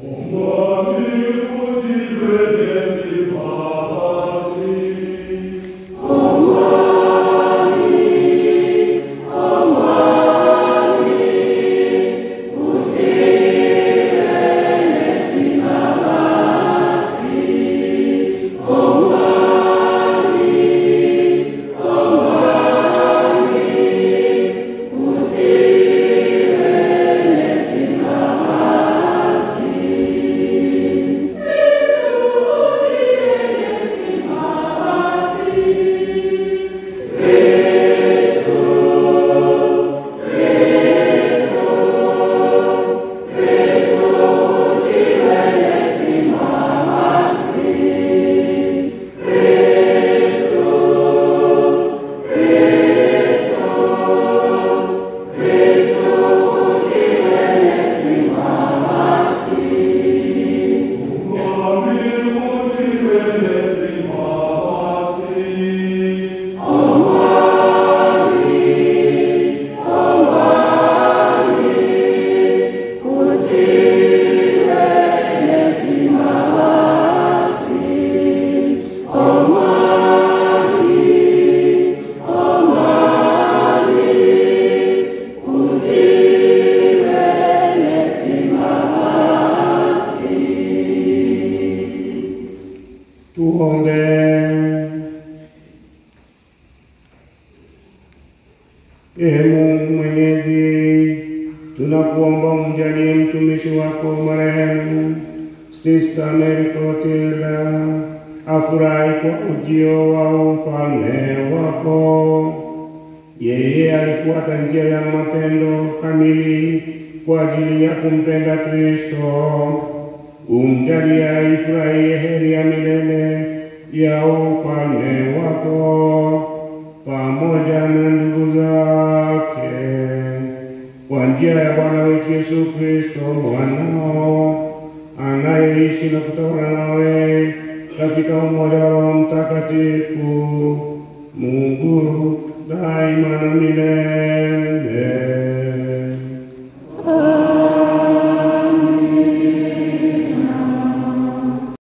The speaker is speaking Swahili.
Mungu Mwenyezi, tunakuomba umjalie mtumishi wako marehemu Sister Mary Clotilda afurahi kwa ujio wa ufalme wako. Yeye alifuata njia ya matendo kamili kwa ajili ya kumpenda Kristo. Umjalie aifurahie heri ya milele ya ufalme wako pamoja na ndugu zake, kwa njia ya Bwana wetu Yesu Kristo mwanao, anayeishi na kutawala nawe katika umoja wa Roho Mtakatifu, Mungu daima na milele.